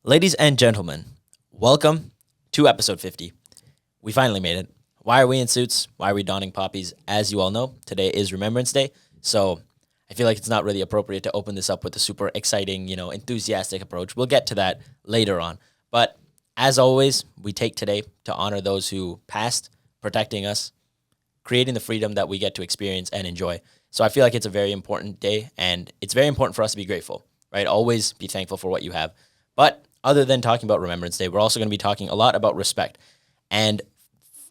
Ladies and gentlemen, welcome to episode 50. We finally made it. Why are we in suits? Why are we donning poppies? As you all know, today is Remembrance Day, so I feel like it's not really appropriate to open this up with a super exciting, enthusiastic approach. We'll get to that later on. But as always, we take today to honor those who passed, protecting us, creating the freedom that we get to experience and enjoy. So I feel like it's a very important day, and it's very important for us to be grateful, right? Always be thankful for what you have. But other than talking about Remembrance Day, we're also going to be talking a lot about respect. And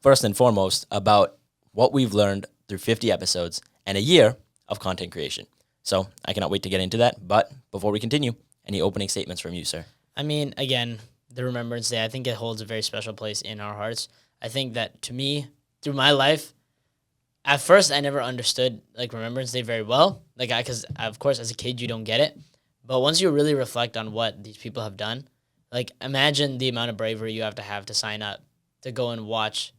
first and foremost, about what we've learned through 50 episodes and a year of content creation. So I cannot wait to get into that. But before we continue, any opening statements from you, sir? I mean, again, the Remembrance Day, I think it holds a very special place in our hearts. I think that to me, through my life, at first I never understood Remembrance Day very well. Because of course as a kid you don't get it, but once you really reflect on what these people have done, imagine the amount of bravery you have to sign up to go and watch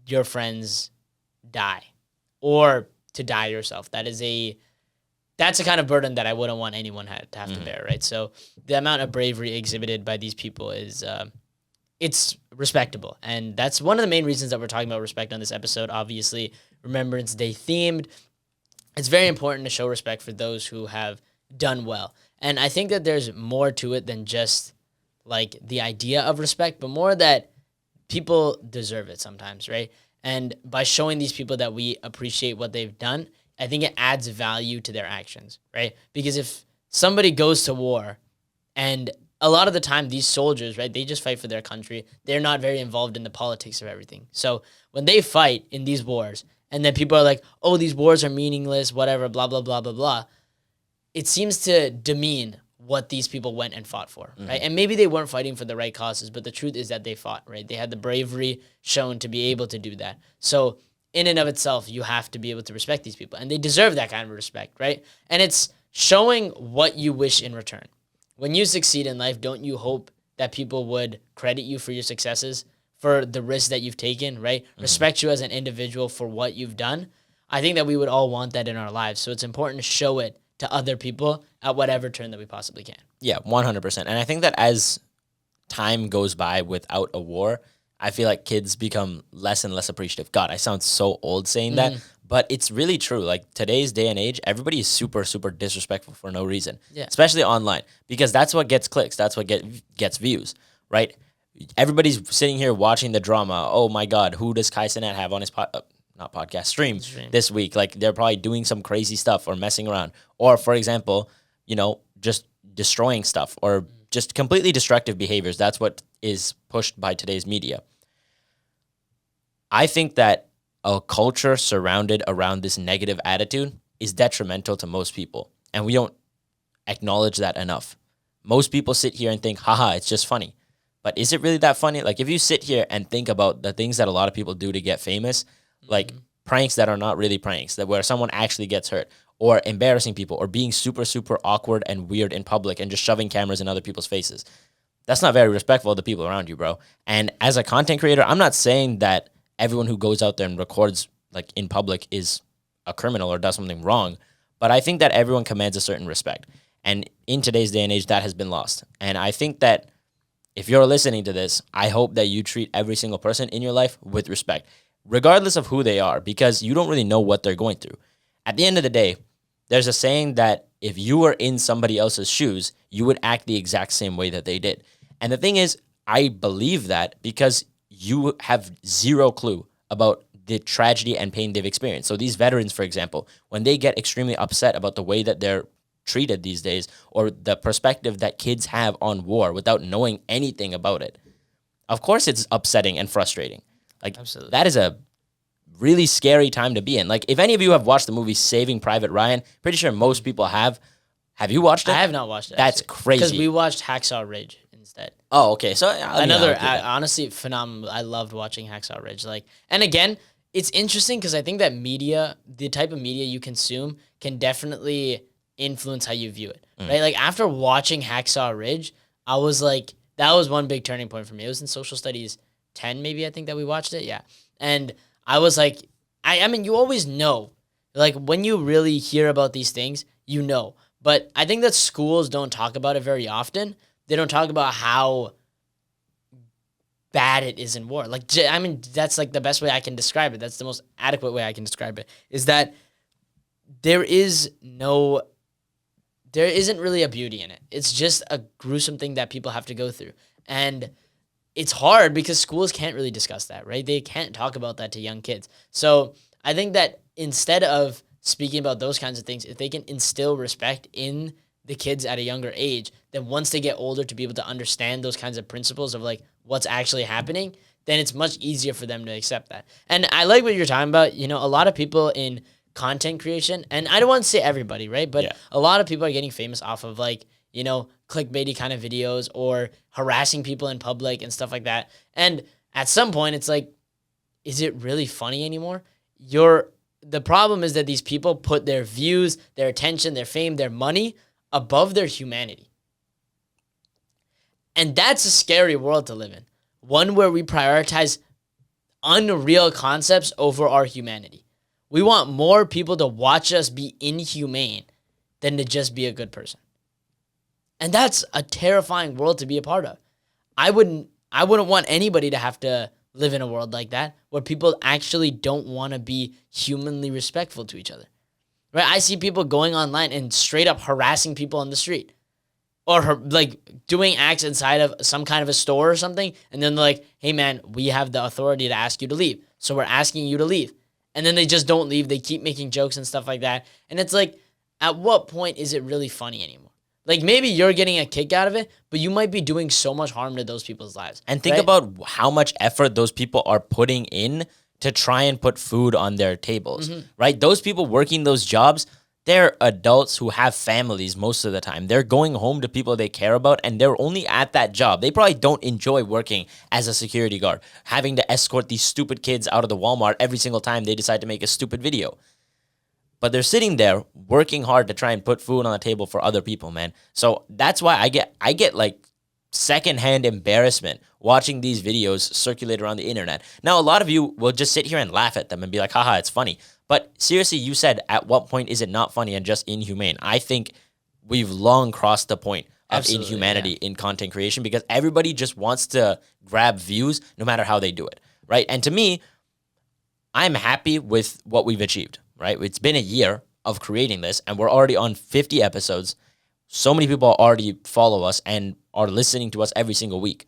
your friends die, or to die yourself. That's a kind of burden that I wouldn't want anyone to have to bear, right? So the amount of bravery exhibited by these people is it's respectable. And that's one of the main reasons that we're talking about respect on this episode. Obviously, Remembrance Day themed. It's very important to show respect for those who have done well. And I think that there's more to it than just the idea of respect, but more that people deserve it sometimes, right? And by showing these people that we appreciate what they've done, I think it adds value to their actions, right? Because if somebody goes to war, and a lot of the time these soldiers, right, they just fight for their country. They're not very involved in the politics of everything. So when they fight in these wars, and then people are like, oh, these wars are meaningless, whatever, blah, blah, blah, blah, blah, it seems to demean what these people went and fought for, right? And maybe they weren't fighting for the right causes, but the truth is that they fought, right? They had the bravery shown to be able to do that. So in and of itself, you have to be able to respect these people, and they deserve that kind of respect, right? And it's showing what you wish in return. When you succeed in life, don't you hope that people would credit you for your successes, for the risks that you've taken, right? Respect you as an individual for what you've done. I think that we would all want that in our lives. So it's important to show it to other people at whatever turn that we possibly can. Yeah, 100%. And I think that as time goes by without a war, I feel like kids become less and less appreciative. God, I sound so old saying that, but it's really true. Like today's day and age, everybody is super, super disrespectful for no reason, especially online, because that's what gets clicks. That's what gets views, right? Everybody's sitting here watching the drama. Oh my God, who does Kai Cenat have on his stream this week? Like they're probably doing some crazy stuff or messing around. Or for example, just destroying stuff or just completely destructive behaviors. That's what is pushed by today's media. I think that a culture surrounded around this negative attitude is detrimental to most people. And we don't acknowledge that enough. Most people sit here and think, haha, it's just funny. But is it really that funny? Like if you sit here and think about the things that a lot of people do to get famous, like pranks that are not really pranks, that where someone actually gets hurt, or embarrassing people, or being super, super awkward and weird in public and just shoving cameras in other people's faces. That's not very respectful of the people around you, bro. And as a content creator, I'm not saying that everyone who goes out there and records in public is a criminal or does something wrong, but I think that everyone commands a certain respect. And in today's day and age, that has been lost. And I think that if you're listening to this, I hope that you treat every single person in your life with respect, regardless of who they are, because you don't really know what they're going through. At the end of the day, there's a saying that if you were in somebody else's shoes, you would act the exact same way that they did. And the thing is, I believe that because you have zero clue about the tragedy and pain they've experienced. So these veterans, for example, when they get extremely upset about the way that they're treated these days, or the perspective that kids have on war without knowing anything about it, of course it's upsetting and frustrating. Absolutely. That is a really scary time to be in. If any of you have watched the movie Saving Private Ryan, pretty sure most people have. Have you watched it? I have not watched it. That's crazy. Because we watched Hacksaw Ridge instead. Oh, okay. So Honestly, phenomenal. I loved watching Hacksaw Ridge. And again, it's interesting because I think that media, the type of media you consume, can definitely influence how you view it, right? After watching Hacksaw Ridge, I was that was one big turning point for me. It was in Social Studies 10, maybe, I think, that we watched it. Yeah. And I was I mean, you always know, when you really hear about these things, you know. But I think that schools don't talk about it very often. they don't talk about how bad it is in war. Like, I mean, that's like the best way I can describe it. That's the most adequate way I can describe it, is that there isn't really a beauty in it. It's just a gruesome thing that people have to go through. And it's hard because schools can't really discuss that, right? They can't talk about that to young kids. So I think that instead of speaking about those kinds of things, if they can instill respect in the kids at a younger age, then once they get older to be able to understand those kinds of principles of like what's actually happening, then it's much easier for them to accept that. And I like what you're talking about. You know, a lot of people in content creation, and I don't want to say everybody, right? But a lot of people are getting famous off of like, you know, clickbaity kind of videos or harassing people in public and stuff like that. And at some point it's like, is it really funny anymore? The problem is that these people put their views, their attention, their fame, their money above their humanity. And that's a scary world to live in. One where we prioritize unreal concepts over our humanity. We want more people to watch us be inhumane than to just be a good person. And that's a terrifying world to be a part of. I wouldn't want anybody to have to live in a world like that where people actually don't want to be humanly respectful to each other. Right? I see people going online and straight up harassing people on the street, or like doing acts inside of some kind of a store or something, and then they're like, "Hey man, we have the authority to ask you to leave, so we're asking you to leave." And then they just don't leave. They keep making jokes and stuff like that. And it's like, at what point is it really funny anymore? Like, maybe you're getting a kick out of it, but you might be doing so much harm to those people's lives. And think about how much effort those people are putting in to try and put food on their tables, right? Those people working those jobs, they're adults who have families most of the time. They're going home to people they care about, and they're only at that job. They probably don't enjoy working as a security guard, having to escort these stupid kids out of the Walmart every single time they decide to make a stupid video. But they're sitting there working hard to try and put food on the table for other people, man. So that's why I get like secondhand embarrassment watching these videos circulate around the internet. Now, a lot of you will just sit here and laugh at them and be like, haha, it's funny. But seriously, you said, at what point is it not funny and just inhumane? I think we've long crossed the point of inhumanity in content creation, because everybody just wants to grab views no matter how they do it, right? And to me, I'm happy with what we've achieved, right? It's been a year of creating this, and we're already on 50 episodes. So many people already follow us and are listening to us every single week.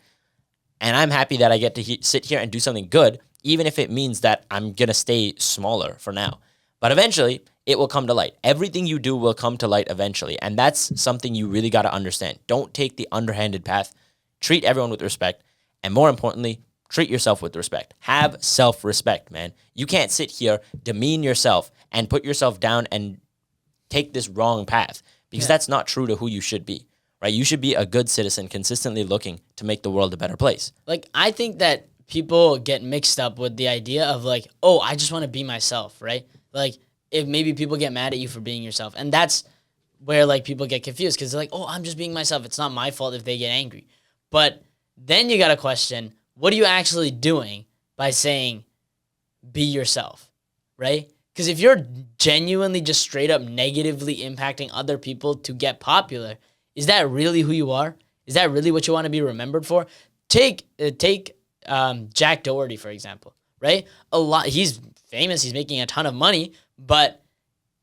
And I'm happy that I get to sit here and do something good, even if it means that I'm going to stay smaller for now. But eventually, it will come to light. Everything you do will come to light eventually. And that's something you really got to understand. Don't take the underhanded path. Treat everyone with respect. And more importantly, treat yourself with respect. Have self-respect, man. You can't sit here, demean yourself, and put yourself down and take this wrong path, because that's not true to who you should be, right? You should be a good citizen, consistently looking to make the world a better place. Like, I think that people get mixed up with the idea of like, oh, I just want to be myself, right? Like, if maybe people get mad at you for being yourself. And that's where like people get confused, because they're like, oh, I'm just being myself. It's not my fault if they get angry. But then you got to question, what are you actually doing by saying be yourself, right? Because if you're genuinely just straight up negatively impacting other people to get popular, is that really who you are? Is that really what you want to be remembered for? Take Jack Doherty, for example, right? He's famous. He's making a ton of money, but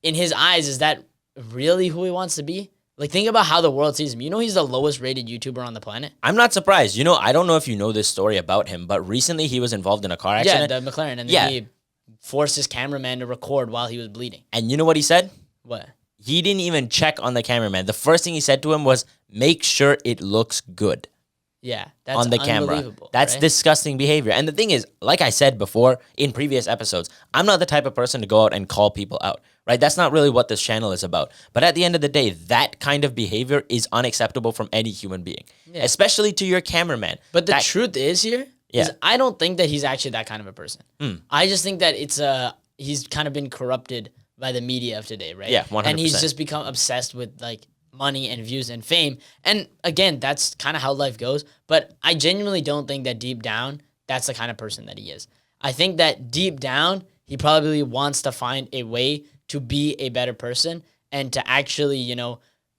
in his eyes, is that really who he wants to be? Like, think about how the world sees him. You know, he's the lowest rated YouTuber on the planet. I'm not surprised. You know, I don't know if you know this story about him, but recently he was involved in a car accident. Yeah, the McLaren. And then he forced his cameraman to record while he was bleeding. And you know what he said? What? He didn't even check on the cameraman. The first thing he said to him was, make sure it looks good. Yeah, that's on the camera. That's right? Disgusting behavior. And the thing is, like I said before in previous episodes, I'm not the type of person to go out and call people out, right? That's not really what this channel is about. But at the end of the day, that kind of behavior is unacceptable from any human being, especially to your cameraman. But the truth is here, is I don't think that he's actually that kind of a person. I just think that he's kind of been corrupted by the media of today, right? Yeah, 100%. And he's just become obsessed with like money and views and fame. And again, that's kind of how life goes. But I genuinely don't think that deep down, that's the kind of person that he is. I think that deep down, he probably wants to find a way to be a better person and to actually,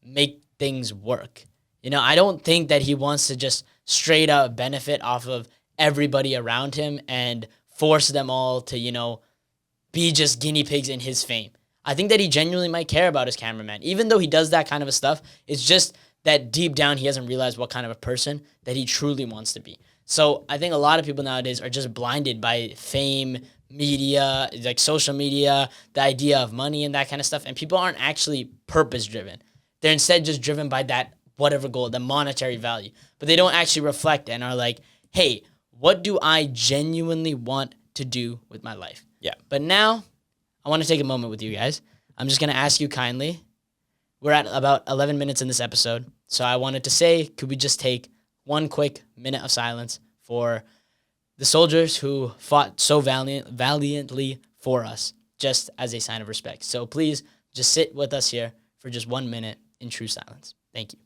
make things work. I don't think that he wants to just straight up benefit off of everybody around him and force them all to, be just guinea pigs in his fame. I think that he genuinely might care about his cameraman. Even though he does that kind of stuff, it's just that deep down he hasn't realized what kind of a person that he truly wants to be. So I think a lot of people nowadays are just blinded by fame, media, like social media, the idea of money and that kind of stuff. And people aren't actually purpose driven. They're instead just driven by that whatever goal, the monetary value. But they don't actually reflect and are like, hey, what do I genuinely want to do with my life? Yeah. But now I want to take a moment with you guys. I'm just going to ask you kindly. We're at about 11 minutes in this episode. So I wanted to say, could we just take one quick minute of silence for the soldiers who fought so valiantly for us, just as a sign of respect. So please just sit with us here for just 1 minute in true silence. Thank you.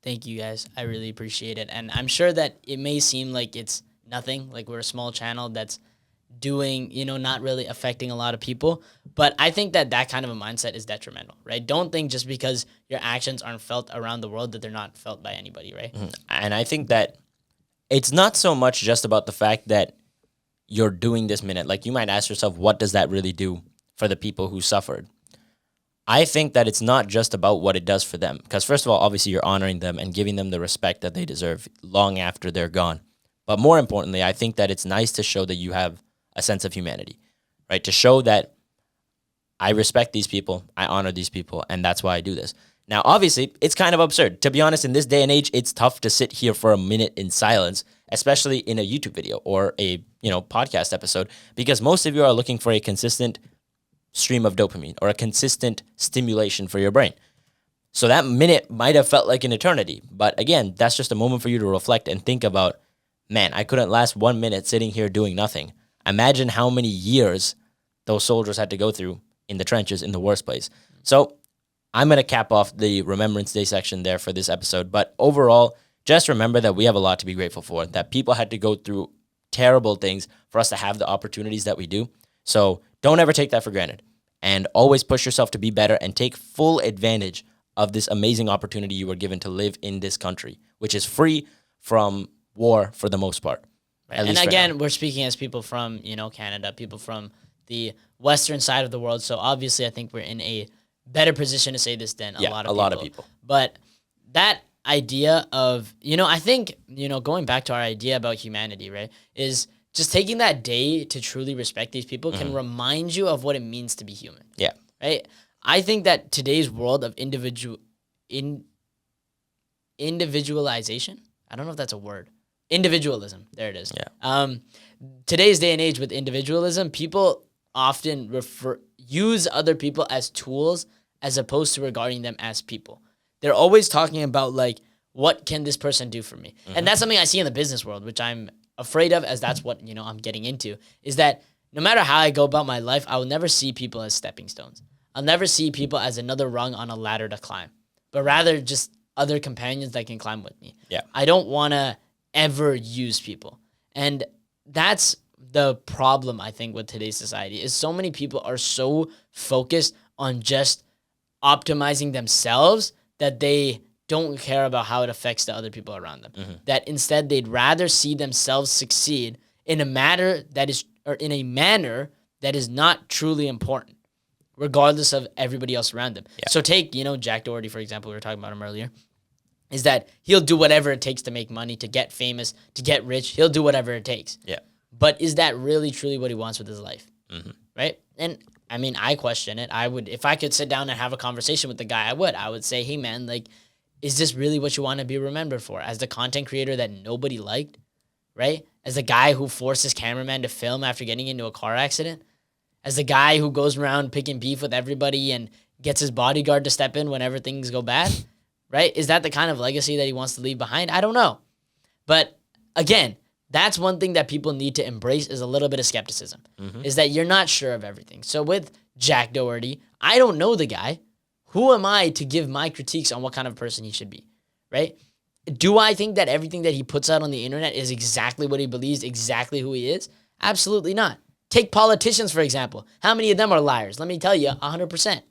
Thank you guys. I really appreciate it. And I'm sure that it may seem like it's nothing, like we're a small channel that's doing, not really affecting a lot of people. But I think that that kind of a mindset is detrimental, right? Don't think just because your actions aren't felt around the world that they're not felt by anybody, right? Mm-hmm. And I think that it's not so much just about the fact that you're doing this minute. Like, you might ask yourself, what does that really do for the people who suffered? I think that it's not just about what it does for them. Because first of all, obviously you're honoring them and giving them the respect that they deserve long after they're gone. But more importantly, I think that it's nice to show that you have a sense of humanity, right? To show that I respect these people, I honor these people, and that's why I do this. Now, obviously, it's kind of absurd. To be honest, in this day and age, it's tough to sit here for a minute in silence, especially in a YouTube video or a, podcast episode, because most of you are looking for a consistent stream of dopamine or a consistent stimulation for your brain. So that minute might have felt like an eternity. But again, that's just a moment for you to reflect and think about, man, I couldn't last 1 minute sitting here doing nothing. Imagine how many years those soldiers had to go through in the trenches in the worst place. So I'm going to cap off the Remembrance Day section there for this episode. But overall, just remember that we have a lot to be grateful for, that people had to go through terrible things for us to have the opportunities that we do. So don't ever take that for granted, and always push yourself to be better and take full advantage of this amazing opportunity you were given to live in this country, which is free from war for the most part. Right. And again, we're speaking as people from, Canada, people from the western side of the world. So obviously I think we're in a better position to say this than a lot of people. But that idea of, I think, going back to our idea about humanity, right, is just taking that day to truly respect these people can remind you of what it means to be human. Yeah. Right? I think that today's world of individualization, I don't know if that's a word. Individualism. There it is. Yeah. Today's day and age with individualism, people often use other people as tools as opposed to regarding them as people. They're always talking about, like, what can this person do for me? And that's something I see in the business world, which I'm afraid of, as that's what, I'm getting into, is that no matter how I go about my life, I will never see people as stepping stones. I'll never see people as another rung on a ladder to climb, but rather just other companions that can climb with me. Yeah. I don't want to ever use people. And that's the problem, I think, with today's society, is so many people are so focused on just optimizing themselves that they don't care about how it affects the other people around them. That instead they'd rather see themselves succeed in a manner that is not truly important, regardless of everybody else around them. Yeah. So take, Jack Doherty, for example. We were talking about him earlier. is that he'll do whatever it takes to make money, to get famous, to get rich. He'll do whatever it takes. Yeah. But is that really truly what he wants with his life? Mm-hmm. Right? And I mean, I question it. I would, if I could sit down and have a conversation with the guy, I would. I would say, hey man, like, is this really what you want to be remembered for? As the content creator that nobody liked, right? As the guy who forced his cameraman to film after getting into a car accident? As the guy who goes around picking beef with everybody and gets his bodyguard to step in whenever things go bad? Right? Is that the kind of legacy that he wants to leave behind? I don't know. But again, that's one thing that people need to embrace is a little bit of skepticism, is that you're not sure of everything. So with Jack Doherty, I don't know the guy. Who am I to give my critiques on what kind of person he should be, right? Do I think that everything that he puts out on the internet is exactly what he believes, exactly who he is? Absolutely not. Take politicians, for example. How many of them are liars? Let me tell you, 100%.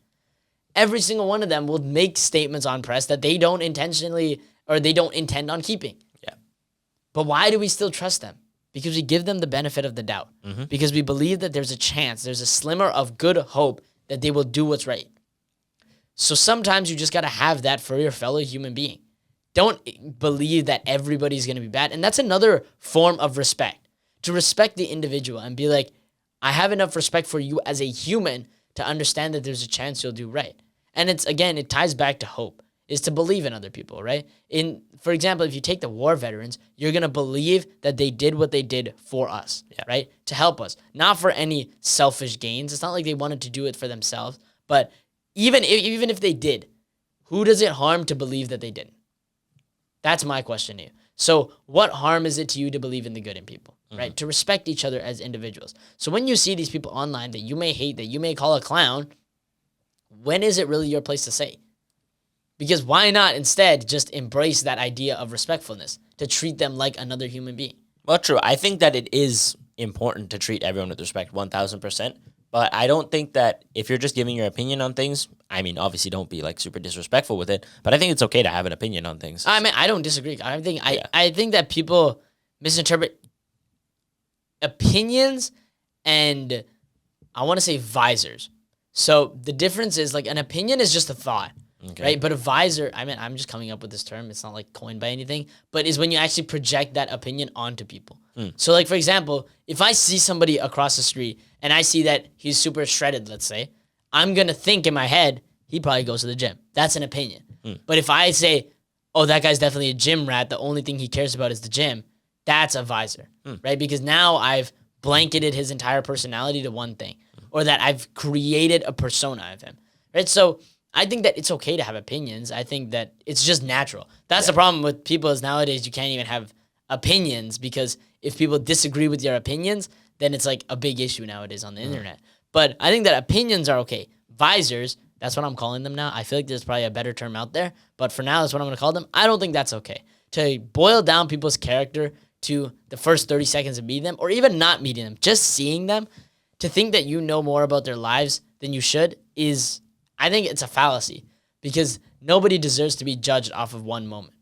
Every single one of them will make statements on press that they don't intentionally or they don't intend on keeping. Yeah. But why do we still trust them? Because we give them the benefit of the doubt. Because we believe that there's a chance, there's a slimmer of good hope that they will do what's right. So sometimes you just got to have that for your fellow human being. Don't believe that everybody's going to be bad. And that's another form of respect. To respect the individual and be like, I have enough respect for you as a human to understand that there's a chance you'll do right. And it's, again, it ties back to hope, is to believe in other people, right? For example, if you take the war veterans, you're going to believe that they did what they did for us, right? To help us, not for any selfish gains. It's not like they wanted to do it for themselves, but even if they did, who does it harm to believe that they didn't? That's my question to you. So what harm is it to you to believe in the good in people, right? To respect each other as individuals. So when you see these people online that you may hate, that you may call a clown, when is it really your place to say? Because why not instead just embrace that idea of respectfulness, to treat them like another human being? Well, true. I think that it is important to treat everyone with respect, 1,000%. But I don't think that if you're just giving your opinion on things, I mean, obviously don't be like super disrespectful with it, but I think it's okay to have an opinion on things. I mean, I don't disagree. I think that people misinterpret opinions and I want to say visors. So the difference is like an opinion is just a thought. Okay. Right? But a visor, I mean, I'm just coming up with this term. It's not like coined by anything, but is when you actually project that opinion onto people. So like, for example, if I see somebody across the street and I see that he's super shredded, let's say, I'm going to think in my head, he probably goes to the gym. That's an opinion. But if I say, oh, that guy's definitely a gym rat, the only thing he cares about is the gym, that's a visor, right? Because now I've blanketed his entire personality to one thing, or that I've created a persona of him, right? So I think that it's okay to have opinions. I think that it's just natural. That's the problem with people is nowadays you can't even have opinions because if people disagree with your opinions, then it's like a big issue nowadays on the internet. But I think that opinions are okay. Visors, that's what I'm calling them now. I feel like there's probably a better term out there, but for now, that's what I'm going to call them. I don't think that's okay. To boil down people's character to the first 30 seconds of meeting them, or even not meeting them, just seeing them, to think that you know more about their lives than you should is, I think it's a fallacy because nobody deserves to be judged off of one moment.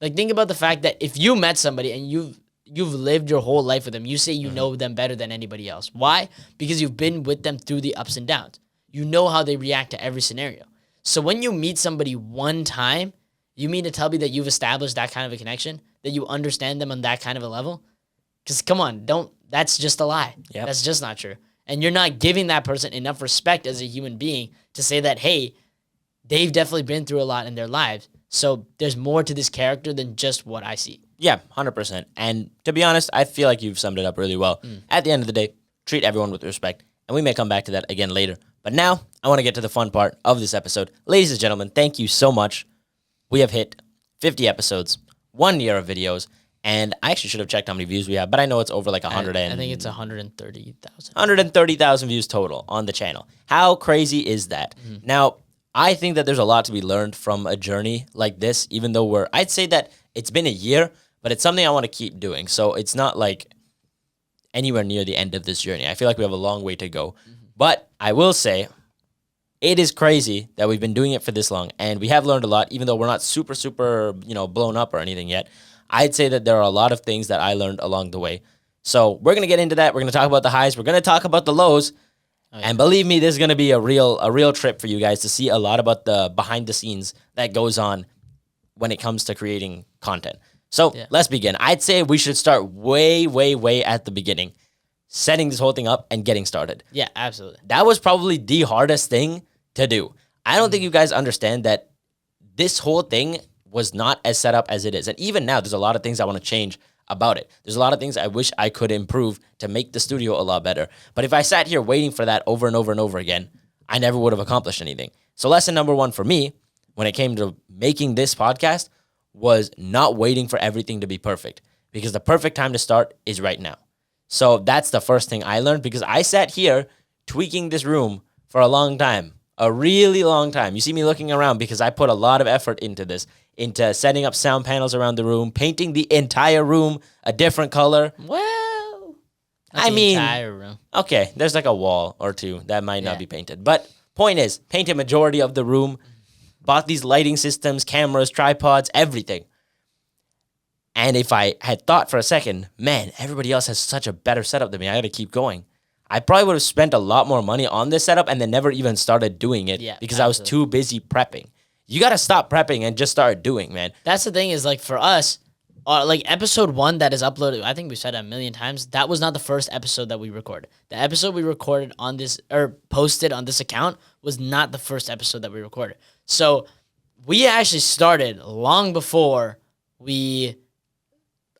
Like, think about the fact that if you met somebody and you've lived your whole life with them, you say you know them better than anybody else. Why? Because you've been with them through the ups and downs. You know how they react to every scenario. So when you meet somebody one time, you mean to tell me that you've established that kind of a connection, that you understand them on that kind of a level? Because come on, that's just a lie. Yep. That's just not true. And you're not giving that person enough respect as a human being to say that, hey, they've definitely been through a lot in their lives. So there's more to this character than just what I see. Yeah, 100%. And to be honest, I feel like you've summed it up really well. At the end of the day, treat everyone with respect. And we may come back to that again later. But now, I want to get to the fun part of this episode. Ladies and gentlemen, thank you so much. We have hit 50 episodes, 1 year of videos, and I actually should have checked how many views we have, but I know it's over like 100 I think it's 130,000. 130,000 views total on the channel. How crazy is that? Now, I think that there's a lot to be learned from a journey like this, even though I'd say that it's been a year, but it's something I want to keep doing. So it's not like anywhere near the end of this journey. I feel like we have a long way to go. But I will say, it is crazy that we've been doing it for this long, and we have learned a lot, even though we're not super, super, blown up or anything yet. I'd say that there are a lot of things that I learned along the way. So we're going to get into that. We're going to talk about the highs. We're going to talk about the lows. Oh, yeah. And believe me, this is going to be a real trip for you guys to see a lot about the behind the scenes that goes on when it comes to creating content. So Yeah. let's begin. I'd say we should start way, way, way at the beginning, setting this whole thing up and getting started. Yeah, absolutely. That was probably the hardest thing to do. I don't think you guys understand that this whole thing was not as set up as it is. And even now, there's a lot of things I want to change about it. There's a lot of things I wish I could improve to make the studio a lot better. But if I sat here waiting for that over and over and over again, I never would have accomplished anything. So lesson number one for me, when it came to making this podcast, was not waiting for everything to be perfect, because the perfect time to start is right now. So that's the first thing I learned, because I sat here tweaking this room for a long time, a really long time. You see me looking around because I put a lot of effort into this, into setting up sound panels around the room, painting the entire room a different color. Well, not I the mean, entire room. Okay, there's like a wall or two that might not Yeah. be painted. But point is, painted majority of the room, bought these lighting systems, cameras, tripods, everything. And if I had thought for a second, man, everybody else has such a better setup than me, I gotta keep going, I probably would have spent a lot more money on this setup and then never even started doing it, Yeah, because I was too busy prepping. You gotta stop prepping and just start doing, man. That's the thing is, like, for us, like episode 1 that is uploaded, I think we said it a million times, that was not the first episode that we recorded. The episode we recorded on this, or posted on this account, was not the first episode that we recorded. So we actually started long before we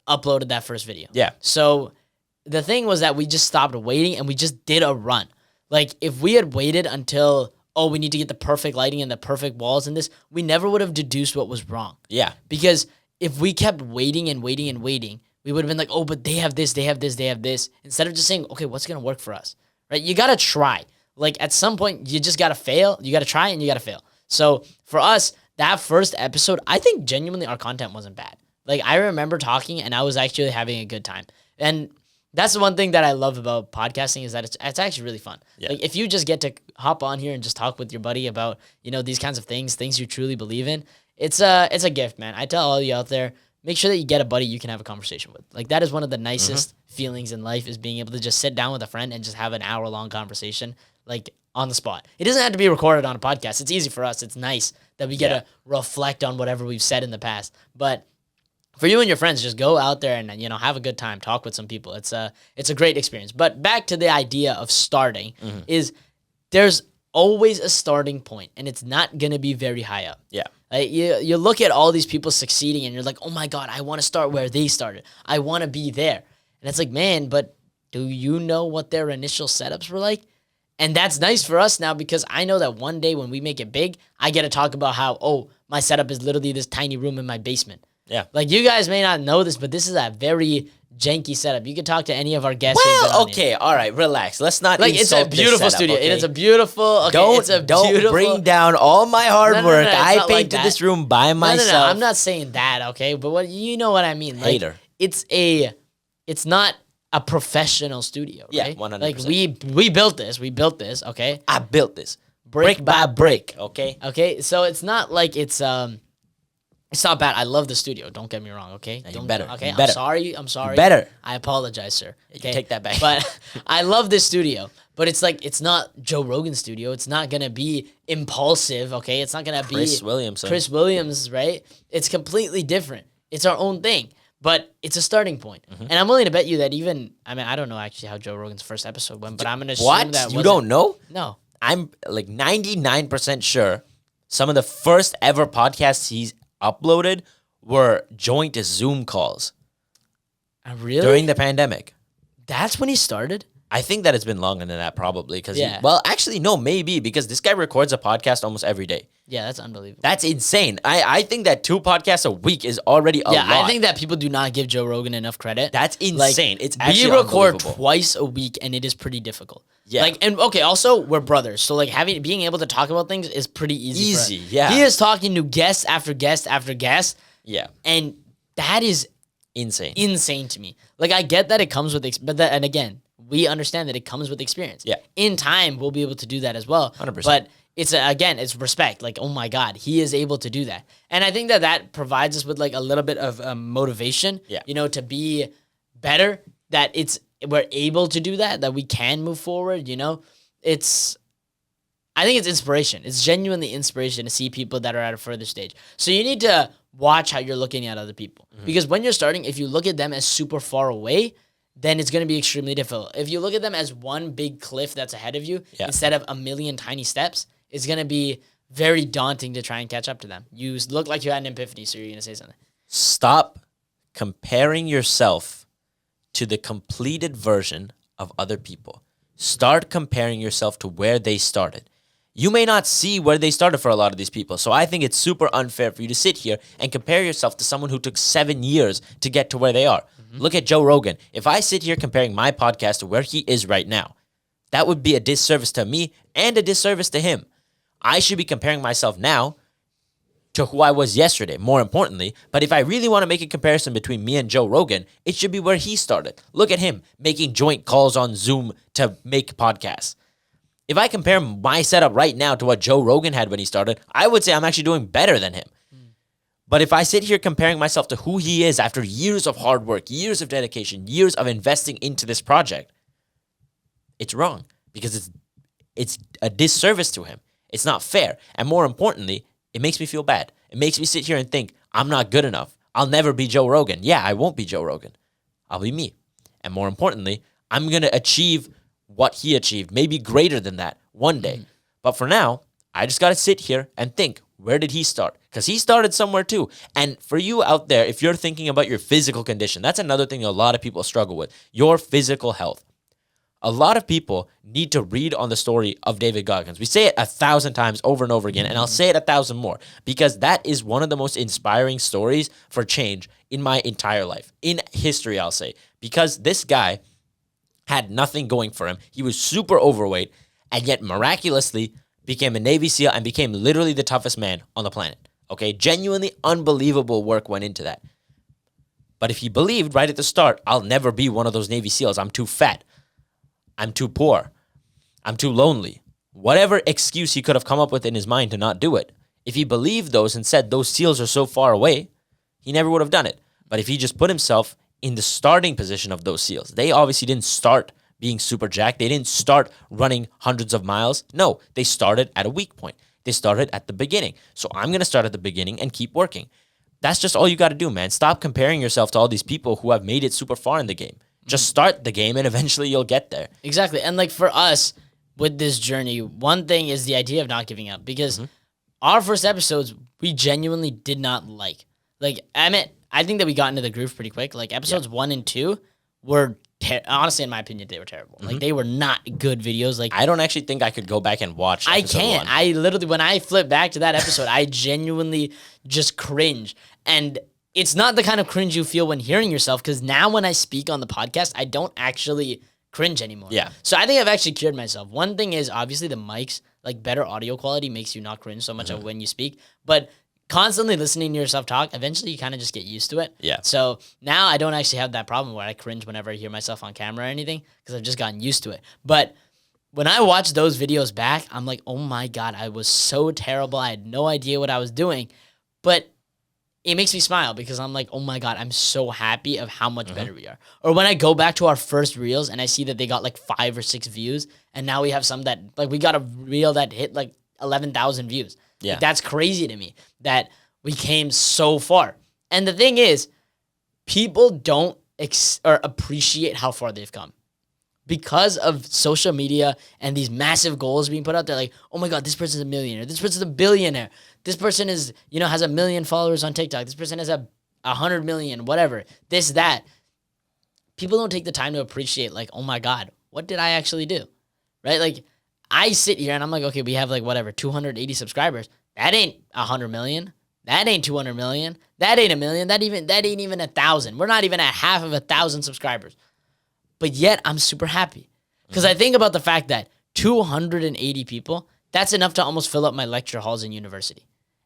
uploaded that first video. Yeah. So the thing was that we just stopped waiting and we just did a run. Like, if we had waited until, oh, we need to get the perfect lighting and the perfect walls in this, we never would have deduced what was wrong. Yeah. Because if we kept waiting and waiting and waiting, we would have been like, oh, but they have this, they have this, they have this. Instead of just saying, okay, what's going to work for us, right? You got to try. Like, at some point, you just got to fail. You got to try and you got to fail. So for us, that first episode, I think genuinely our content wasn't bad. Like, I remember talking and I was actually having a good time. And that's the one thing that I love about podcasting, is that it's actually really fun. Yeah. Like, if you just get to hop on here and just talk with your buddy about, you know, these kinds of things you truly believe in, it's a gift, man. I tell all you out there, make sure that you get a buddy you can have a conversation with. Like, that is one of the nicest feelings in life, is being able to just sit down with a friend and just have an hour-long conversation, like, on the spot. It doesn't have to be recorded on a podcast. It's easy for us. It's nice that we get to reflect on whatever we've said in the past. But for you and your friends, just go out there and, you know, have a good time, talk with some people. It's a great experience. But back to the idea of starting, is there's always a starting point, and it's not going to be very high up. Yeah. Like, you look at all these people succeeding and you're like, oh my God, I want to start where they started. I want to be there. And it's like, man, but do you know what their initial setups were like? And that's nice for us now, because I know that one day when we make it big, I get to talk about how, oh, my setup is literally this tiny room in my basement. Yeah. Like, you guys may not know this, but this is a very janky setup. You can talk to any of our guests. who've been Well, on here. okay, all right, relax. Let's not Like, it's a insult this beautiful setup, studio. okay? It's a beautiful. Okay, it's a Don't beautiful, bring down all my hard No, no, no, work. no, it's I not like painted that. this room by myself. No, I'm not saying that, okay? But what, you know what I mean? Like, Hater. It's not a professional studio, Yeah, right? 100%. Like, we built this, okay? I built this Brick by brick. okay? Okay, so it's not like it's not bad. I love the studio. Don't get me wrong, okay? you Don't, better, Okay, you better. I'm sorry. better. I apologize, sir. Okay, take that back. But I love this studio. But it's like, it's not Joe Rogan's studio. It's not gonna be impulsive, okay? It's not gonna be Chris Williamson. Chris Williams, right? It's completely different. It's our own thing. But it's a starting point. And I'm willing to bet you that even, I mean, I don't know actually how Joe Rogan's first episode went, but I'm going to assume What? that You wasn't- don't know? No. I'm like 99% sure some of the first ever podcasts he's uploaded were joint Zoom calls Really? during the pandemic. That's when he started? I think that it's been longer than that, probably. Because Yeah. well, actually, no, maybe, because this guy records a podcast almost every day. Yeah, that's unbelievable. That's insane. I think that 2 podcasts a week is already a lot. I think that people do not give Joe Rogan enough credit. That's Like, insane. It's we actually record unbelievable. twice a week, and it is pretty difficult. Yeah. Like, and okay, also we're brothers, so like being able to talk about things is pretty easy. for us. Easy, yeah. He is talking to guest after guest after guest, Yeah, and that is insane. insane to me. Like, I get that it comes with, and again, we understand that it comes with experience. Yeah. In time, we'll be able to do that as well. 100%. But again, it's respect. Like, oh my God, he is able to do that. And I think that provides us with like a little bit of motivation, Yeah. you know, to be better, that we're able to do that we can move forward, you know. I think it's inspiration. It's genuinely inspiration to see people that are at a further stage. So you need to watch how you're looking at other people. Because when you're starting, if you look at them as super far away, then it's going to be extremely difficult. If you look at them as one big cliff that's ahead of you instead of a million tiny steps, it's going to be very daunting to try and catch up to them. You look like you had an epiphany, so you're going to say something. Stop comparing yourself to the completed version of other people. Start comparing yourself to where they started. You may not see where they started for a lot of these people. So I think it's super unfair for you to sit here and compare yourself to someone who took 7 years to get to where they are. Look at Joe Rogan. If I sit here comparing my podcast to where he is right now, that would be a disservice to me and a disservice to him. I should be comparing myself now to who I was yesterday, more importantly. But if I really want to make a comparison between me and Joe Rogan, it should be where he started. Look at him making joint calls on Zoom to make podcasts. If I compare my setup right now to what Joe Rogan had when he started, I would say I'm actually doing better than him. But if I sit here comparing myself to who he is after years of hard work, years of dedication, years of investing into this project, it's wrong because it's a disservice to him. It's not fair. And more importantly, it makes me feel bad. It makes me sit here and think, I'm not good enough. I'll never be Joe Rogan. Yeah, I won't be Joe Rogan. I'll be me. And more importantly, I'm going to achieve what he achieved, maybe greater than that one day. But for now, I just got to sit here and think, where did he start? Because he started somewhere too. And for you out there, if you're thinking about your physical condition, that's another thing a lot of people struggle with, your physical health. A lot of people need to read on the story of David Goggins. We say it 1,000 times over and over again, and I'll say it 1,000 more, because that is one of the most inspiring stories for change in my entire life, in history, I'll say. Because this guy had nothing going for him. He was super overweight, and yet miraculously became a Navy SEAL and became literally the toughest man on the planet. Okay, genuinely unbelievable work went into that. But if he believed right at the start, I'll never be one of those Navy SEALs. I'm too fat. I'm too poor. I'm too lonely. Whatever excuse he could have come up with in his mind to not do it. If he believed those and said those SEALs are so far away, he never would have done it. But if he just put himself in the starting position of those SEALs, they obviously didn't start being super jacked. They didn't start running hundreds of miles. No, they started at a weak point. They started at the beginning. So I'm going to start at the beginning and keep working. That's just all you got to do, man. Stop comparing yourself to all these people who have made it super far in the game. Just start the game and eventually you'll get there. Exactly. And like for us with this journey, one thing is the idea of not giving up, because our first episodes, we genuinely did not like. Like, I think that we got into the groove pretty quick. Like episodes 1 and 2 were honestly, in my opinion, they were terrible. Like they were not good videos. Like I don't actually think I could go back and watch. I can't. 1. I literally, when I flip back to that episode, I genuinely just cringe. And it's not the kind of cringe you feel when hearing yourself, because now when I speak on the podcast, I don't actually cringe anymore. Yeah. So I think I've actually cured myself. One thing is obviously the mics, like better audio quality makes you not cringe so much of when you speak. But constantly listening to yourself talk, eventually you kind of just get used to it. Yeah. So now I don't actually have that problem where I cringe whenever I hear myself on camera or anything, because I've just gotten used to it. But when I watch those videos back, I'm like, oh my God, I was so terrible. I had no idea what I was doing. But it makes me smile because I'm like, oh my God, I'm so happy of how much better we are. Or when I go back to our first reels and I see that they got like 5 or 6 views, and now we have some that, like, we got a reel that hit like 11,000 views. Yeah. Like, that's crazy to me that we came so far. And the thing is, people don't appreciate how far they've come. Because of social media and these massive goals being put out there, like, oh my God, this person's a millionaire. This person's a billionaire. This person is, has 1 million followers on TikTok. This person has 100 million, whatever. This, that. People don't take the time to appreciate, like, oh my God, what did I actually do? Right? Like, I sit here and I'm like, okay, we have like whatever, 280 subscribers. That ain't 100 million. That ain't 200 million. That ain't 1 million. That ain't even 1,000. We're not even at half of 1,000 subscribers. But yet I'm super happy because I think about the fact that 280 people, that's enough to almost fill up my lecture halls in university.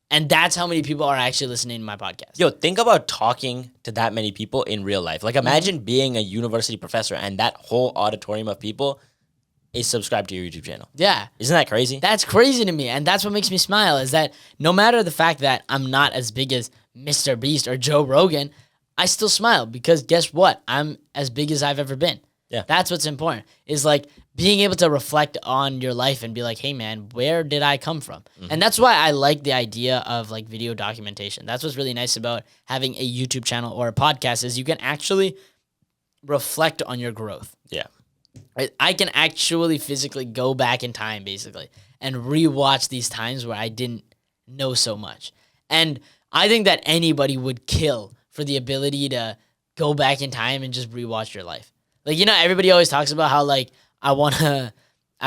And that's how many people are actually listening to my podcast. Yo, think about talking to that many people in real life. Like, imagine being a university professor and that whole auditorium of people is subscribed to your YouTube channel. Yeah. Isn't that crazy? That's crazy to me. And that's what makes me smile, is that no matter the fact that I'm not as big as Mr. Beast or Joe Rogan, I still smile because guess what? I'm as big as I've ever been. Yeah. That's what's important, is like being able to reflect on your life and be like, hey man, where did I come from? And that's why I like the idea of like video documentation. That's what's really nice about having a YouTube channel or a podcast, is you can actually reflect on your growth. Yeah. I can actually physically go back in time, basically, and rewatch these times where I didn't know so much. And I think that anybody would kill for the ability to go back in time and just rewatch your life. Like, you know, everybody always talks about how, like, I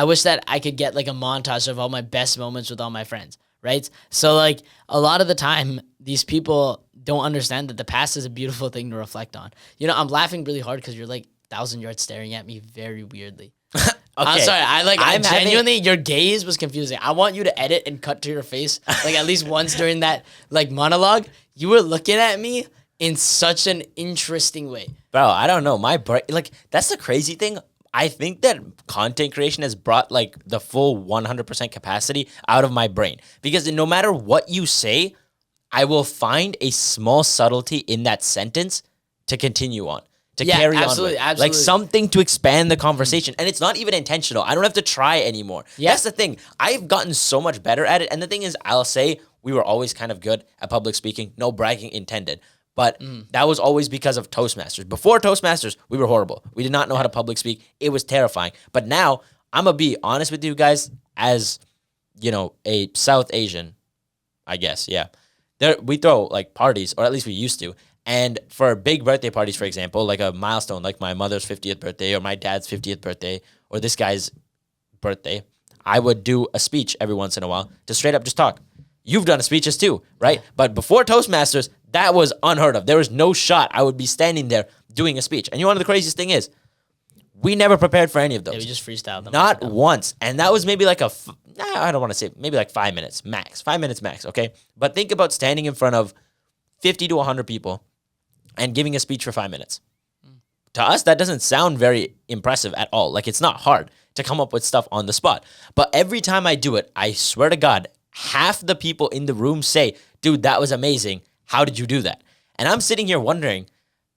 wish that I could get, like, a montage of all my best moments with all my friends, right? So, like, a lot of the time, these people don't understand that the past is a beautiful thing to reflect on. You know, I'm laughing really hard because you're, like, 1,000 yards staring at me very weirdly. I'm sorry. I'm genuinely, your gaze was confusing. I want you to edit and cut to your face, like, at least once during that, like, monologue. You were looking at me in such an interesting way. Bro, I don't know. My brain, like, that's the crazy thing. I think that content creation has brought, like, the full 100% capacity out of my brain. Because no matter what you say, I will find a small subtlety in that sentence to continue on. To carry on with. Like something to expand the conversation. And it's not even intentional. I don't have to try anymore. Yeah. That's the thing. I've gotten so much better at it. And the thing is, I'll say we were always kind of good at public speaking. No bragging intended. But that was always because of Toastmasters. Before Toastmasters, we were horrible. We did not know how to public speak. It was terrifying. But now, I'm going to be honest with you guys, as, you know, a South Asian, I guess, yeah. We throw, like, parties, or at least we used to. And for big birthday parties, for example, like a milestone, like my mother's 50th birthday or my dad's 50th birthday or this guy's birthday, I would do a speech every once in a while to straight up just talk. You've done speeches too, right? But before Toastmasters, that was unheard of. There was no shot I would be standing there doing a speech. And you know what the craziest thing is? We never prepared for any of those. Yeah, we just freestyled them. Not once. And that was maybe like I don't want to say, maybe like 5 minutes max. 5 minutes max, okay? But think about standing in front of 50 to 100 people and giving a speech for 5 minutes. To us, that doesn't sound very impressive at all. Like, it's not hard to come up with stuff on the spot. But every time I do it, I swear to God, half the people in the room say, dude, that was amazing. How did you do that? And I'm sitting here wondering,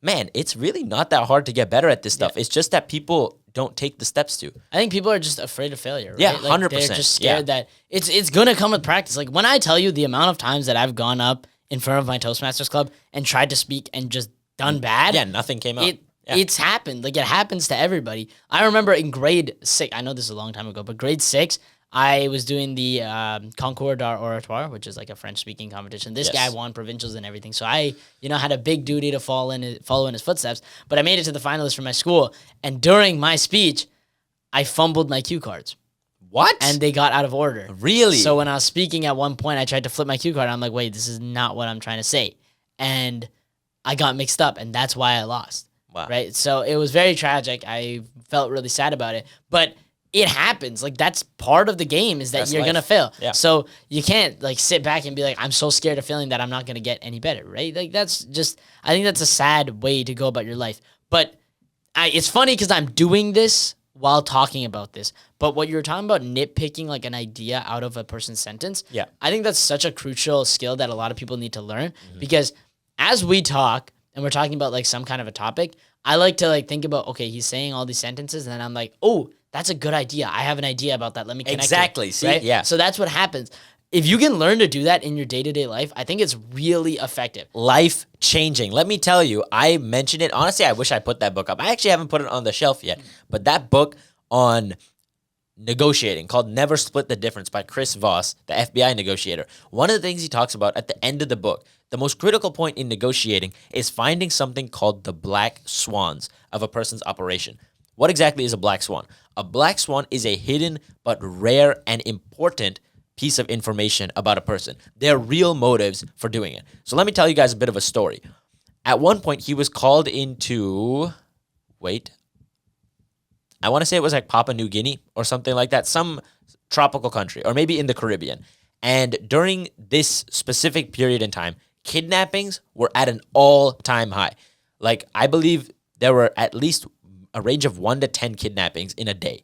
man, it's really not that hard to get better at this stuff. Yeah. It's just that people don't take the steps to. I think people are just afraid of failure, right? Yeah, 100%. They're just scared that it's going to come with practice. Like, when I tell you the amount of times that I've gone up in front of my Toastmasters club and tried to speak and just done bad. Yeah, nothing came out. It's happened. Like, it happens to everybody. I remember in grade 6, I know this is a long time ago, but grade 6, I was doing the Concours d'Oratoire, which is like a French-speaking competition. This guy won provincials and everything. So I, had a big duty to follow in his footsteps. But I made it to the finalists for my school. And during my speech, I fumbled my cue cards. What? And they got out of order. Really? So when I was speaking at one point, I tried to flip my cue card. I'm like, wait, this is not what I'm trying to say. And I got mixed up, and that's why I lost. Wow. Right? So it was very tragic. I felt really sad about it. But it happens. Like, that's part of the game, is that you're going to fail. Yeah. So you can't, like, sit back and be like, I'm so scared of failing that I'm not going to get any better, right? Like, that's just, I think that's a sad way to go about your life. But it's funny because I'm doing this while talking about this. But what you were talking about, nitpicking like an idea out of a person's sentence, I think that's such a crucial skill that a lot of people need to learn, because as we talk and we're talking about like some kind of a topic, I like to like think about, okay, he's saying all these sentences, and then I'm like, oh, that's a good idea. I have an idea about that. Let me connect Exactly. it, See? right? Yeah. So that's what happens. If you can learn to do that in your day-to-day life, I think it's really effective. Life changing. Let me tell you, I mentioned it. Honestly, I wish I put that book up. I actually haven't put it on the shelf yet. But that book on negotiating called Never Split the Difference by Chris Voss, the FBI negotiator. One of the things he talks about at the end of the book, the most critical point in negotiating is finding something called the black swans of a person's operation. What exactly is a black swan? A black swan is a hidden but rare and important piece of information about a person. Their real motives for doing it. So let me tell you guys a bit of a story. At one point, he was called into, I want to say it was like Papua New Guinea or something like that, some tropical country, or maybe in the Caribbean. And during this specific period in time, kidnappings were at an all-time high. Like, I believe there were at least a range of 1 to 10 kidnappings in a day,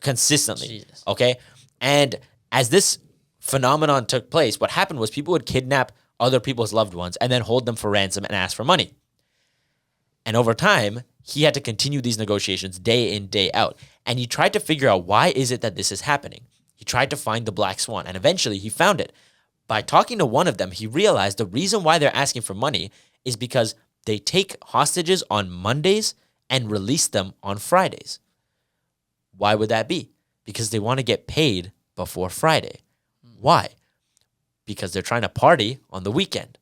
consistently. Jesus. Okay? And as this phenomenon took place, what happened was people would kidnap other people's loved ones and then hold them for ransom and ask for money. And over time, he had to continue these negotiations day in, day out. And he tried to figure out, why is it that this is happening? He tried to find the black swan, and eventually he found it. By talking to one of them, he realized the reason why they're asking for money is because they take hostages on Mondays and release them on Fridays. Why would that be? Because they want to get paid before Friday. Why? Because they're trying to party on the weekend.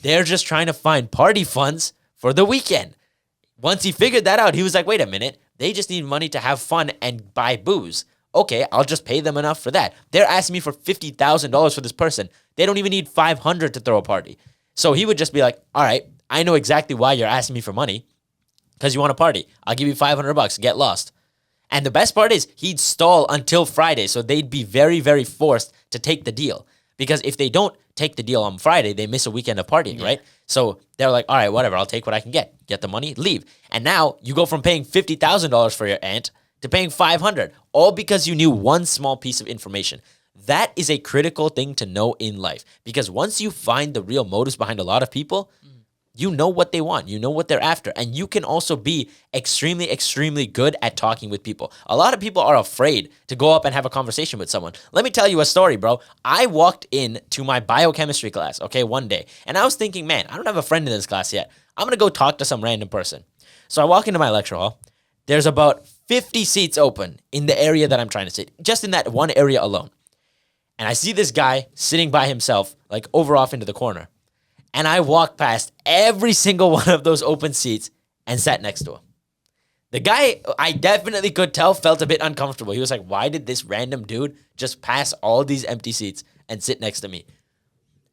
They're just trying to find party funds for the weekend. Once he figured that out, he was like, wait a minute, they just need money to have fun and buy booze. Okay, I'll just pay them enough for that. They're asking me for $50,000 for this person. They don't even need $500 to throw a party. So he would just be like, all right, I know exactly why you're asking me for money, because you want to party. I'll give you $500, get lost. And the best part is he'd stall until Friday, so they'd be very, very forced to take the deal. Because if they don't take the deal on Friday, they miss a weekend of partying, right? So they're like, all right, whatever, I'll take what I can get the money, leave. And now you go from paying $50,000 for your aunt to paying $500, all because you knew one small piece of information. That is a critical thing to know in life, because once you find the real motives behind a lot of people, you know what they want. You know what they're after. And you can also be extremely, extremely good at talking with people. A lot of people are afraid to go up and have a conversation with someone. Let me tell you a story, bro. I walked into my biochemistry class, okay, one day, and I was thinking, man, I don't have a friend in this class yet. I'm going to go talk to some random person. So I walk into my lecture hall. There's about 50 seats open in the area that I'm trying to sit, just in that one area alone. And I see this guy sitting by himself, like over off into the corner. And I walked past every single one of those open seats and sat next to him. The guy, I definitely could tell, felt a bit uncomfortable. He was like, why did this random dude just pass all these empty seats and sit next to me?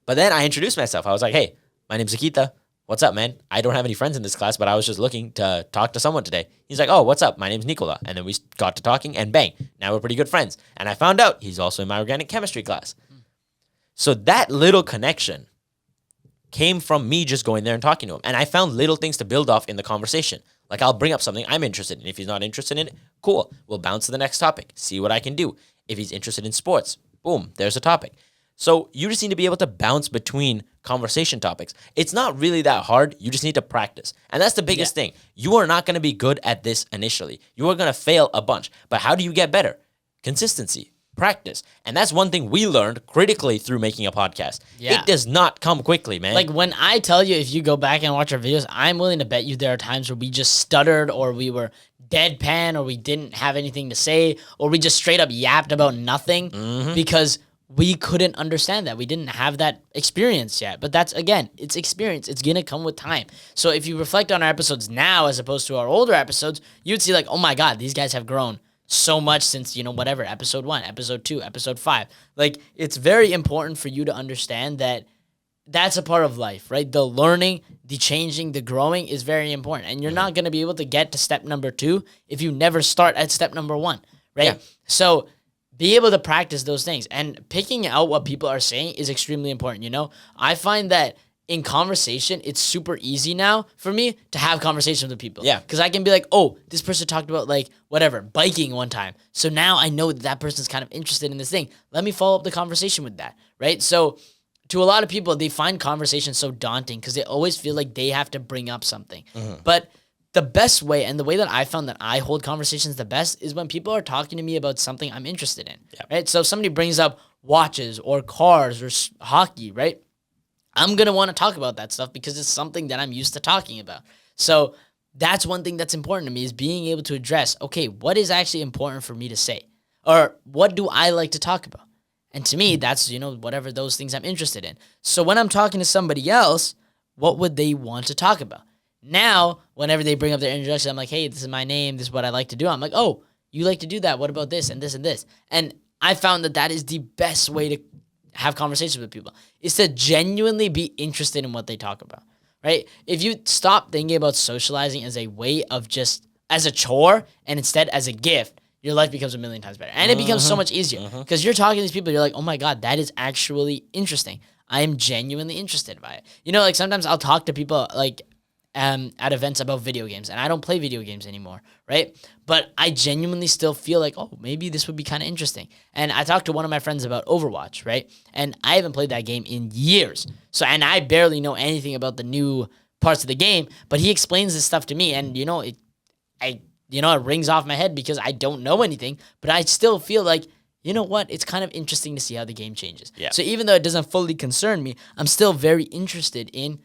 But then I introduced myself. I was like, hey, my name's Akita. What's up, man? I don't have any friends in this class, but I was just looking to talk to someone today. He's like, oh, what's up? My name's Nicola. And then we got to talking, and bang, now we're pretty good friends. And I found out he's also in my organic chemistry class. So that little connection came from me just going there and talking to him. And I found little things to build off in the conversation. Like, I'll bring up something I'm interested in. If he's not interested in it, cool. We'll bounce to the next topic, see what I can do. If he's interested in sports, boom, there's a topic. So you just need to be able to bounce between conversation topics. It's not really that hard. You just need to practice. And that's the biggest thing. You are not going to be good at this initially. You are going to fail a bunch. But how do you get better? Consistency. Practice. And that's one thing we learned critically through making a podcast. Yeah. It does not come quickly, man. Like, when I tell you, if you go back and watch our videos, I'm willing to bet you there are times where we just stuttered, or we were deadpan, or we didn't have anything to say, or we just straight up yapped about nothing because we couldn't understand that. We didn't have that experience yet. But that's, again, it's experience. It's going to come with time. So if you reflect on our episodes now as opposed to our older episodes, you'd see like, oh my God, these guys have grown so much since, whatever, episode 1, episode 2, episode 5. Like, it's very important for you to understand that that's a part of life, right? The learning, the changing, the growing is very important. And you're not going to be able to get to step number 2 if you never start at step number 1, right? Yeah. So be able to practice those things. And picking out what people are saying is extremely important, I find that in conversation, it's super easy now for me to have conversations with people. Yeah. Because I can be like, oh, this person talked about, like, whatever, biking one time. So now I know that person's kind of interested in this thing. Let me follow up the conversation with that, right? So to a lot of people, they find conversations so daunting because they always feel like they have to bring up something. But the best way, and the way that I found that I hold conversations the best, is when people are talking to me about something I'm interested in, right? So if somebody brings up watches or cars or hockey, right? I'm going to want to talk about that stuff because it's something that I'm used to talking about. So that's one thing that's important to me, is being able to address, okay, what is actually important for me to say? Or what do I like to talk about? And to me, that's, whatever those things I'm interested in. So when I'm talking to somebody else, what would they want to talk about? Now, whenever they bring up their introduction, I'm like, hey, this is my name. This is what I like to do. I'm like, oh, you like to do that. What about this and this and this? And I found that is the best way to have conversations with people, is to genuinely be interested in what they talk about, right? If you stop thinking about socializing as a way of just as a chore and instead as a gift, your life becomes a million times better. And it becomes so much easier because you're talking to these people. You're like, oh my God, that is actually interesting. I am genuinely interested by it. Like, sometimes I'll talk to people like at events about video games, and I don't play video games anymore, right? But I genuinely still feel like, oh, maybe this would be kind of interesting. And I talked to one of my friends about Overwatch, right? And I haven't played that game in years. And I barely know anything about the new parts of the game, but he explains this stuff to me, and it rings off my head because I don't know anything, but I still feel like, you know what? It's kind of interesting to see how the game changes. Yeah. So even though it doesn't fully concern me, I'm still very interested in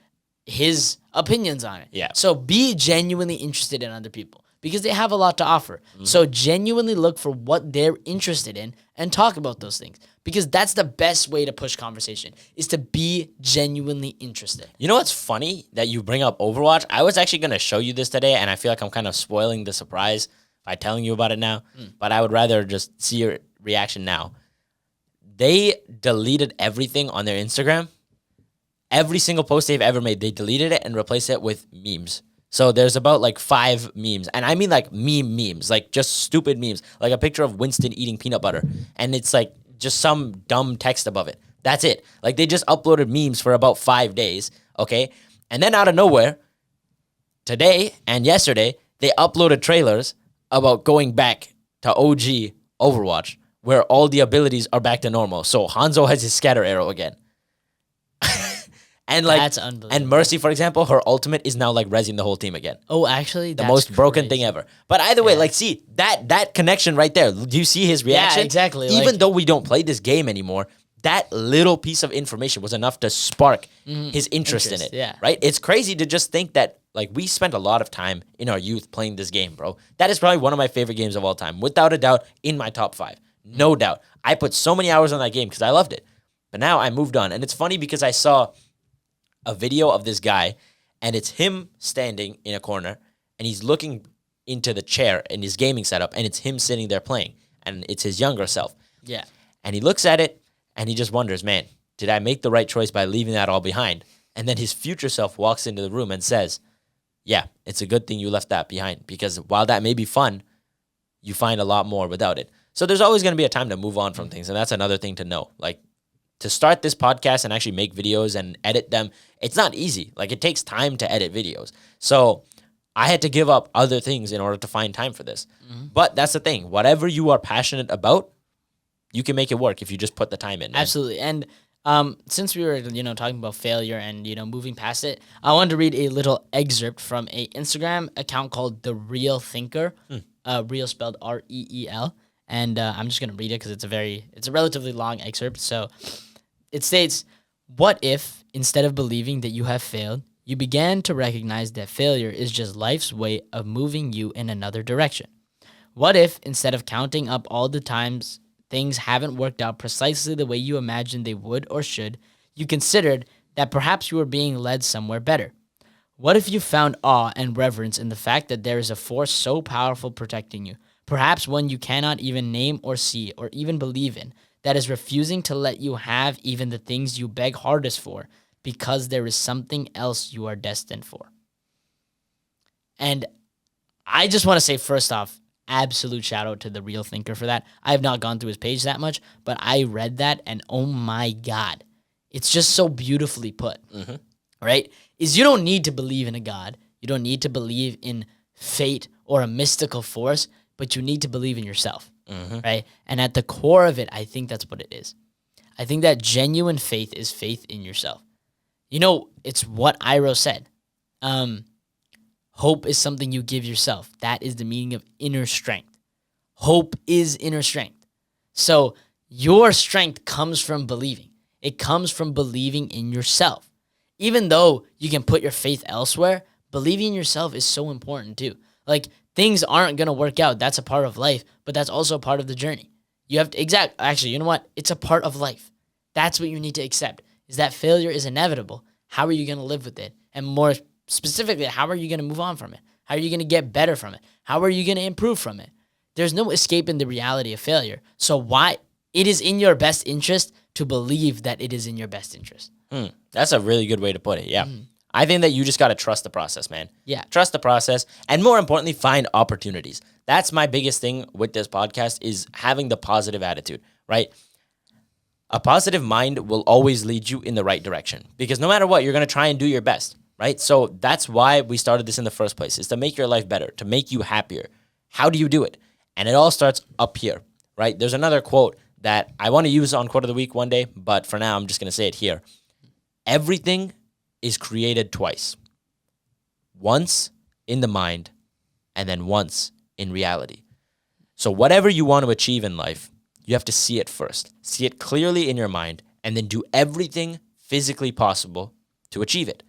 his opinions on it. Yeah. So be genuinely interested in other people because they have a lot to offer. So genuinely look for what they're interested in and talk about those things because that's the best way to push conversation is to be genuinely interested. You know what's funny that you bring up Overwatch? I was actually going to show you this today, and I feel like I'm kind of spoiling the surprise by telling you about it now, but I would rather just see your reaction now. They deleted everything on their Instagram. Every single post they've ever made, they deleted it and replaced it with memes. So there's about like 5 memes. And I mean like memes, like just stupid memes. Like a picture of Winston eating peanut butter. And it's like just some dumb text above it. That's it. Like they just uploaded memes for about 5 days. Okay. And then out of nowhere, today and yesterday, they uploaded trailers about going back to OG Overwatch, where all the abilities are back to normal. So Hanzo has his scatter arrow again. And like, That's unbelievable. and Mercy, for example, her ultimate is now like rezzing the whole team again. Oh, actually, The most broken thing ever. But either way, like, see that connection right there. Do you see his reaction? exactly. Even Like- though we don't play this game anymore, that little piece of information was enough to spark his interest in it. Yeah. Right? It's crazy to just think that like we spent a lot of time in our youth playing this game, bro. That is probably one of my favorite games of all time, without a doubt, in my top 5. No doubt. I put so many hours on that game because I loved it. But now I moved on, and it's funny because I saw a video of this guy, and it's him standing in a corner, and he's looking into the chair in his gaming setup, and it's him sitting there playing, and it's his younger self. Yeah. And he looks at it, and he just wonders, man, did I make the right choice by leaving that all behind? And then his future self walks into the room and says, yeah, it's a good thing you left that behind, because while that may be fun, you find a lot more without it. So there's always going to be a time to move on from things, and that's another thing to know. Like, to start this podcast and actually make videos and edit them, it's not easy. Like, it takes time to edit videos. So I had to give up other things in order to find time for this. But that's the thing. Whatever you are passionate about, you can make it work if you just put the time in. Man. Absolutely. And since we were, talking about failure and, moving past it, I wanted to read a little excerpt from a Instagram account called The Real Thinker, real spelled REEL. And I'm just going to read it because it's a relatively long excerpt. So it states, what if, instead of believing that you have failed, you began to recognize that failure is just life's way of moving you in another direction? What if, instead of counting up all the times things haven't worked out precisely the way you imagined they would or should, you considered that perhaps you were being led somewhere better? What if you found awe and reverence in the fact that there is a force so powerful protecting you, perhaps one you cannot even name or see or even believe in, that is refusing to let you have even the things you beg hardest for because there is something else you are destined for? And I just want to say, first off, absolute shout out to The Real Thinker for that. I have not gone through his page that much, but I read that and oh my God, it's just so beautifully put, right? Is you don't need to believe in a God. You don't need to believe in fate or a mystical force, but you need to believe in yourself, right? And at the core of it, I think that's what it is. I think that genuine faith is faith in yourself. It's what Iroh said. Hope is something you give yourself. That is the meaning of inner strength. Hope is inner strength. So your strength comes from believing. It comes from believing in yourself. Even though you can put your faith elsewhere, believing in yourself is so important too. Like, things aren't going to work out. That's a part of life, but that's also a part of the journey. You have to, actually, you know what? It's a part of life. That's what you need to accept, is that failure is inevitable. How are you going to live with it? And more specifically, how are you going to move on from it? How are you going to get better from it? How are you going to improve from it? There's no escaping the reality of failure. So why? It is in your best interest to believe that it is in your best interest. That's a really good way to put it. Yeah. I think that you just got to trust the process, man. Yeah. Trust the process. And more importantly, find opportunities. That's my biggest thing with this podcast, is having the positive attitude, right? A positive mind will always lead you in the right direction, because no matter what, you're going to try and do your best, right? So that's why we started this in the first place, is to make your life better, to make you happier. How do you do it? And it all starts up here, right? There's another quote that I want to use on Quote of the Week one day, but for now, I'm just going to say it here. Everything is created twice. Once in the mind, and then once in reality. So whatever you want to achieve in life, you have to see it first. See it clearly in your mind, and then do everything physically possible to achieve it.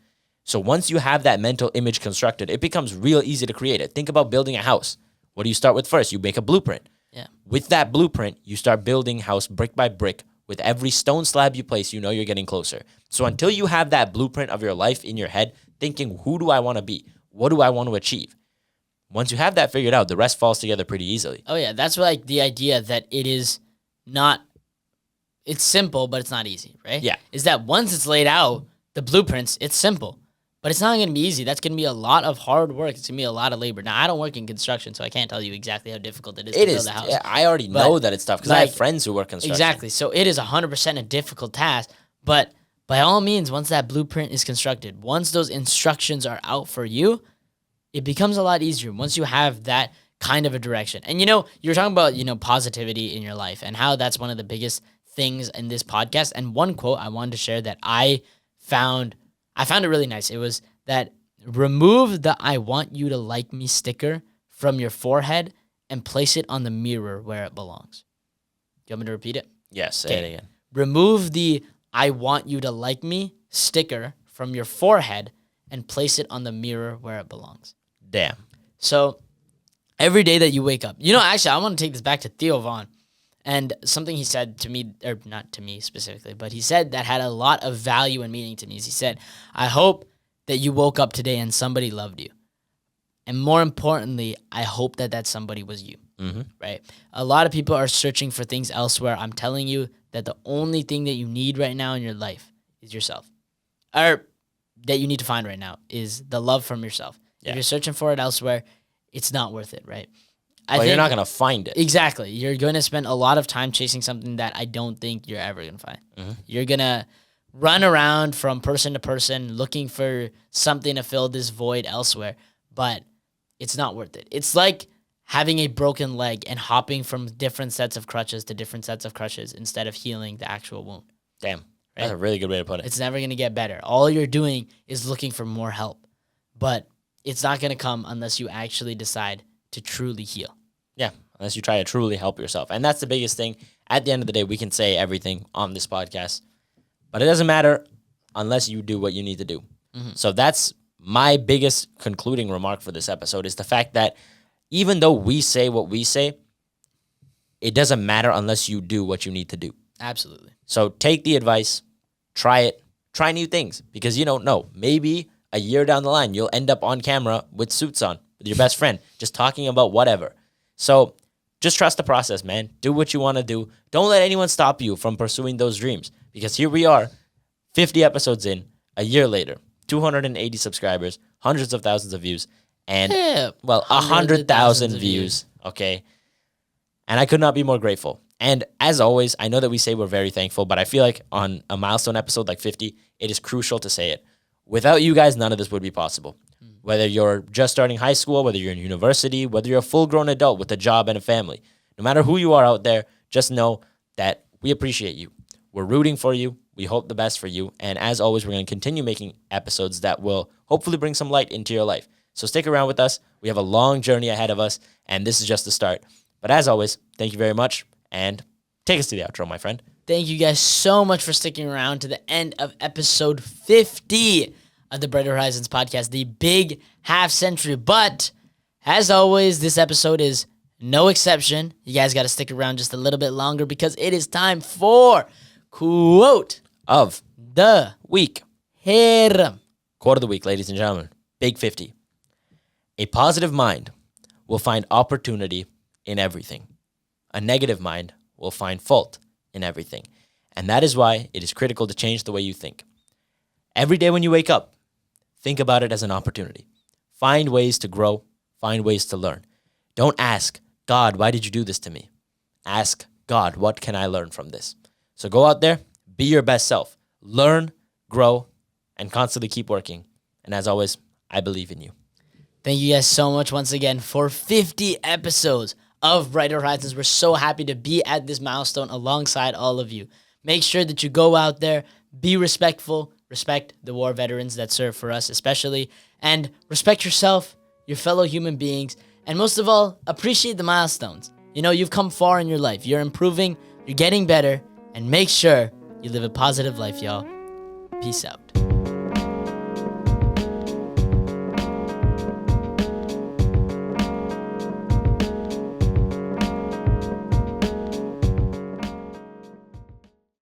So once you have that mental image constructed, it becomes real easy to create it. Think about building a house. What do you start with first? You make a blueprint. Yeah. With that blueprint, you start building house brick by brick. With every stone slab you place, you know you're getting closer. So until you have that blueprint of your life in your head, thinking, who do I want to be? What do I want to achieve? Once you have that figured out, the rest falls together pretty easily. Oh yeah, that's like the idea that it is not. It's simple, but it's not easy, right? Yeah. Is that once it's laid out, the blueprints, it's simple, but it's not going to be easy. That's going to be a lot of hard work. It's going to be a lot of labor. Now, I don't work in construction, so I can't tell you exactly how difficult it is to build a house. Yeah, I already know that it's tough because I have like, friends who work construction. Exactly. So it is 100% a difficult task, but by all means, once that blueprint is constructed, once those instructions are out for you, it becomes a lot easier once you have that kind of a direction. And you're talking about, positivity in your life and how that's one of the biggest things in this podcast. And one quote I wanted to share that I found it really nice. It was that remove the "I want you to like me" sticker from your forehead and place it on the mirror where it belongs. Do you want me to repeat it? Yes, say it again. Remove the "I want you to like me" sticker from your forehead and place it on the mirror where it belongs. Damn. So every day that you wake up, actually, I want to take this back to Theo Vaughn and something he said to me, or not to me specifically, but he said that had a lot of value and meaning to me. He said, I hope that you woke up today and somebody loved you. And more importantly, I hope that somebody was you, right? A lot of people are searching for things elsewhere. I'm telling you that the only thing that you need right now in your life is yourself. Or that you need to find right now is the love from yourself. Yeah. If you're searching for it elsewhere, it's not worth it, right? Well, you're not going to find it. Exactly. You're going to spend a lot of time chasing something that I don't think you're ever going to find. Mm-hmm. You're going to run around from person to person looking for something to fill this void elsewhere, but it's not worth it. It's like having a broken leg and hopping from different sets of crutches to different sets of crutches instead of healing the actual wound. Damn. Right? That's a really good way to put it. It's never going to get better. All you're doing is looking for more help, but it's not going to come unless you actually decide to truly heal. Yeah, unless you try to truly help yourself. And that's the biggest thing. At the end of the day, we can say everything on this podcast, but it doesn't matter unless you do what you need to do. Mm-hmm. So that's my biggest concluding remark for this episode is the fact that even though we say what we say, it doesn't matter unless you do what you need to do. Absolutely. So take the advice, try it, try new things because you don't know. Maybe a year down the line, you'll end up on camera with suits on with your best friend, just talking about whatever. So just trust the process, man. Do what you want to do. Don't let anyone stop you from pursuing those dreams because here we are, 50 episodes in, a year later, 280 subscribers, hundreds of thousands of views, and, 100,000 views, okay? And I could not be more grateful. And as always, I know that we say we're very thankful, but I feel like on a milestone episode like 50, it is crucial to say it. Without you guys, none of this would be possible. Whether you're just starting high school, whether you're in university, whether you're a full-grown adult with a job and a family, no matter who you are out there, just know that we appreciate you. We're rooting for you. We hope the best for you. And as always, we're going to continue making episodes that will hopefully bring some light into your life. So stick around with us. We have a long journey ahead of us, and this is just the start. But as always, thank you very much, and take us to the outro, my friend. Thank you guys so much for sticking around to the end of episode 50 of the Brighter Horizons podcast, the big half century. But as always, this episode is no exception. You guys got to stick around just a little bit longer because it is time for quote of the week. Here. Quote of the week, ladies and gentlemen. Big 50. A positive mind will find opportunity in everything. A negative mind will find fault in everything. And that is why it is critical to change the way you think. Every day when you wake up, think about it as an opportunity. Find ways to grow. Find ways to learn. Don't ask, God, why did you do this to me? Ask, God, what can I learn from this? So go out there, be your best self. Learn, grow, and constantly keep working. And as always, I believe in you. Thank you guys so much once again for 50 episodes of Brighter Horizons. We're so happy to be at this milestone alongside all of you. Make sure that you go out there, be respectful, respect the war veterans that serve for us especially, and respect yourself, your fellow human beings, And most of all, appreciate the milestones. You know, you've come far in your life. You're improving, you're getting better, and make sure you live a positive life, y'all. Peace out.